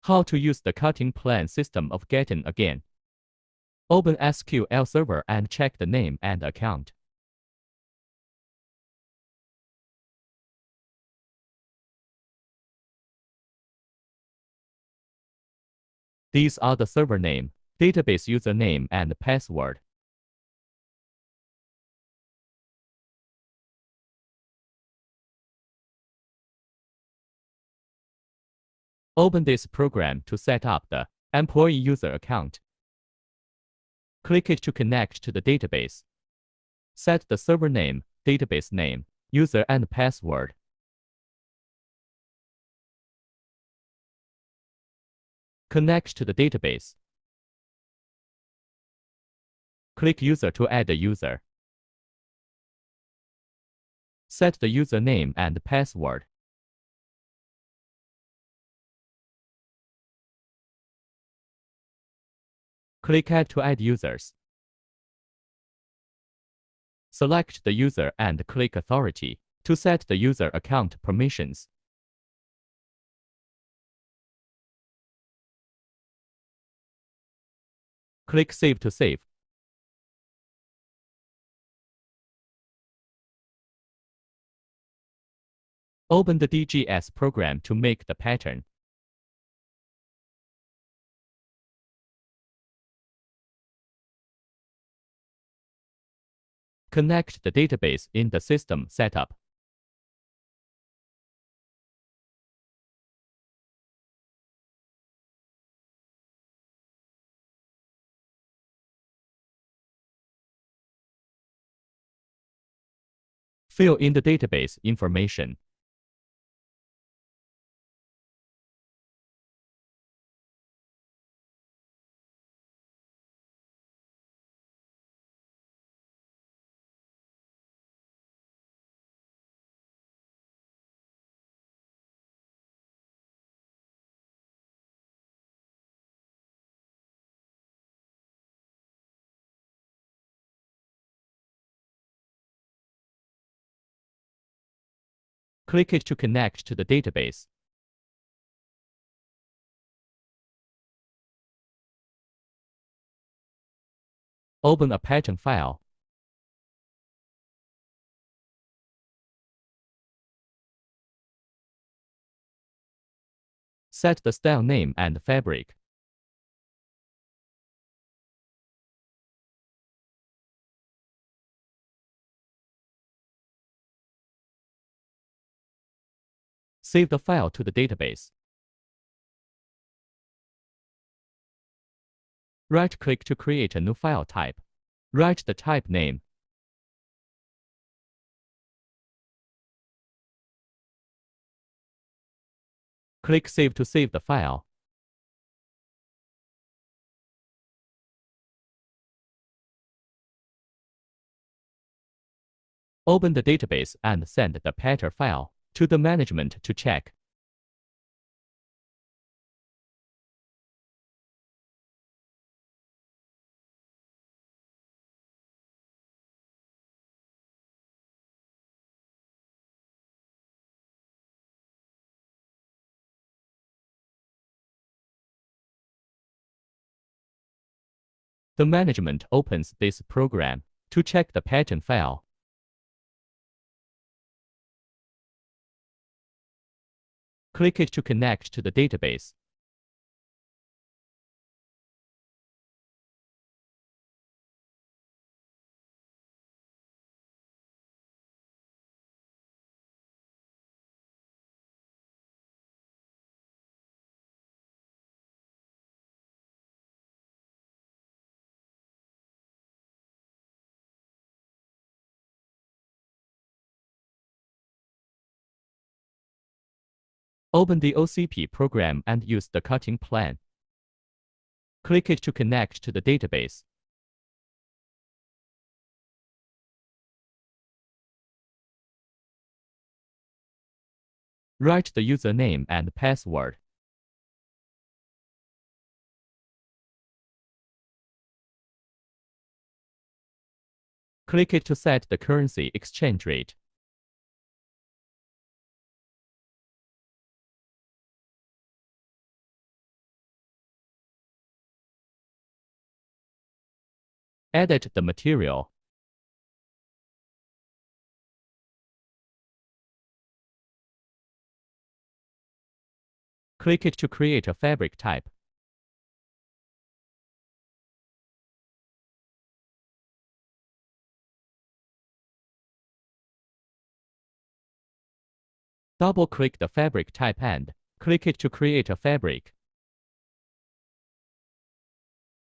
How to use the cutting plan system of GetonAgain. Open SQL Server and check the name and account. These are the server name, database username and password. Open this program to set up the employee user account. Click it to connect to the database. Set the server name, database name, user and password. Connect to the database. Click User to add a user. Set the username and password. Click Add to add users. Select the user and click Authority to set the user account permissions. Click Save to save. Open the DGS program to make the pattern. Connect the database in the system setup. Fill in the database information. Click it to connect to the database. Open a pattern file. Set the style name and fabric. Save the file to the database. Right-click to create a new file type. Write the type name. Click Save to save the file. Open the database and send the pattern file to the management to check. The management opens this program to check the pattern file. Click it to connect to the database. Open the OCP program and use the cutting plan. Click it to connect to the database. Write the username and password. Click it to set the currency exchange rate. Edit the material. Click it to create a fabric type. Double-click the fabric type and click it to create a fabric.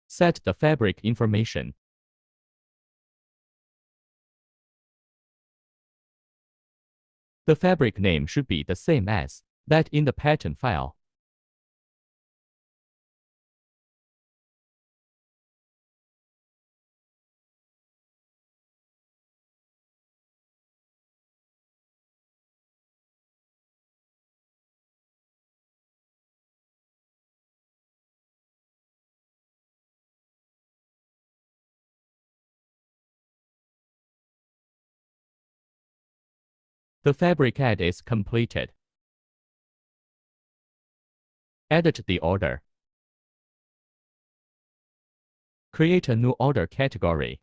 Set the fabric information. The fabric name should be the same as that in the pattern file. The fabric add is completed. Edit the order. Create a new order category.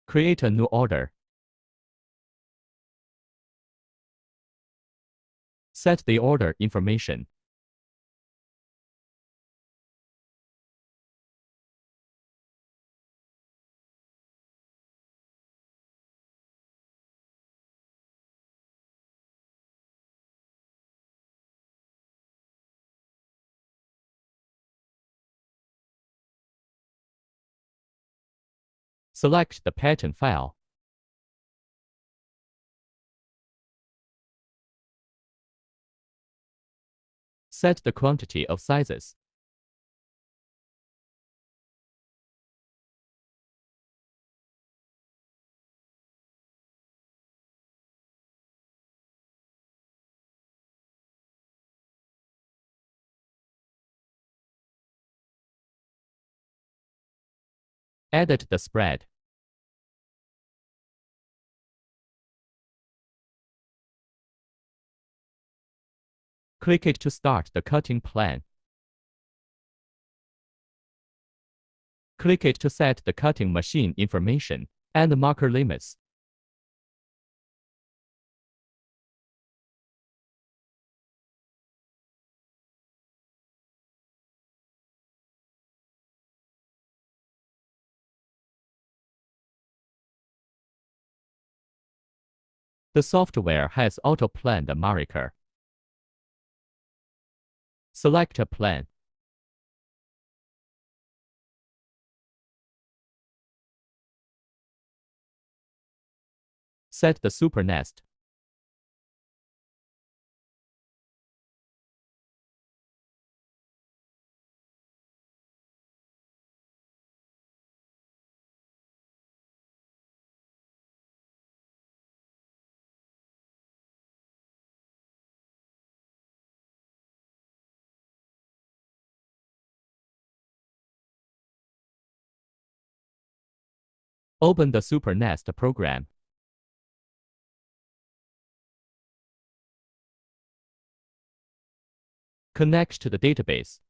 Create a new order. Set the order information. Select the pattern file. Set the quantity of sizes. Edit the spread. Click it to start the cutting plan. Click it to set the cutting machine information and marker limits. The software has auto-planned the marker. Select a plan. Set the SuperNest. Open the SuperNest program. Connect to the database.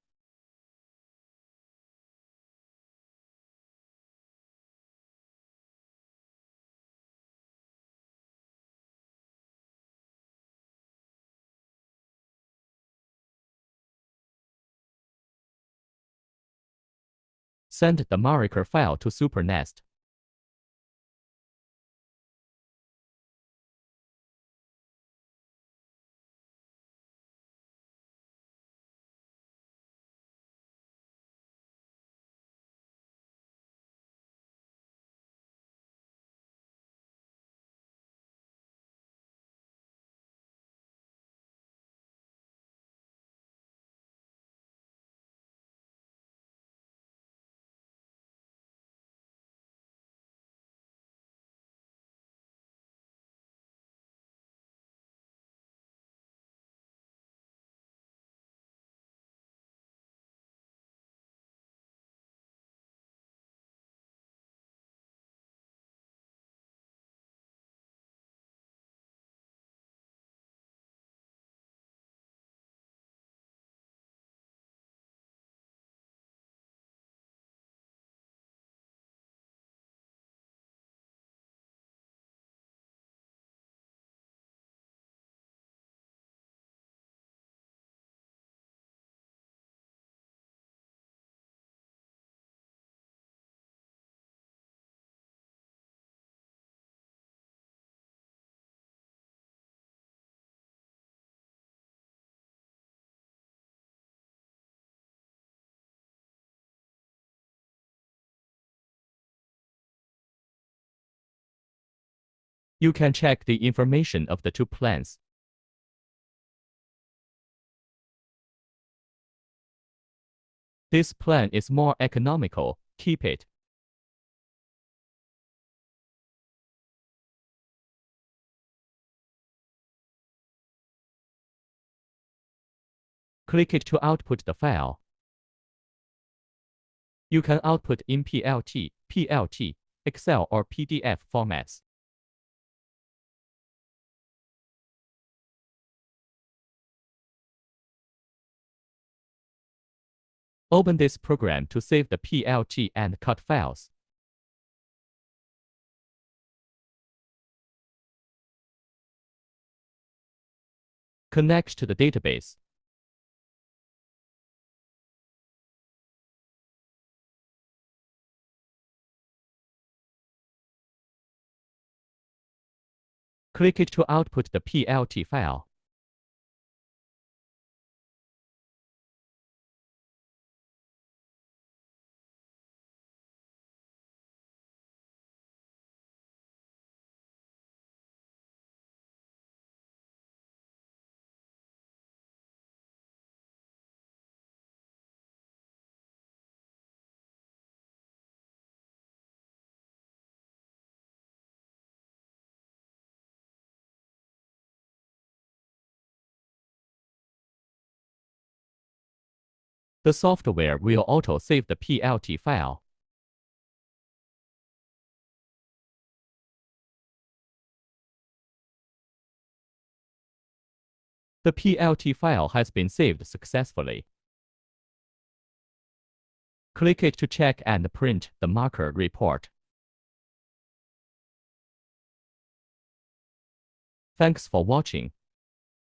Send the marker file to SuperNest. You can check the information of the two plans. This plan is more economical. Keep it. Click it to output the file. You can output in PLT, PLT, Excel or PDF formats. Open this program to save the PLT and cut files. Connect to the database. Click it to output the PLT file. The software will auto-save the PLT file. The PLT file has been saved successfully. Click it to check and print the marker report. Thanks for watching.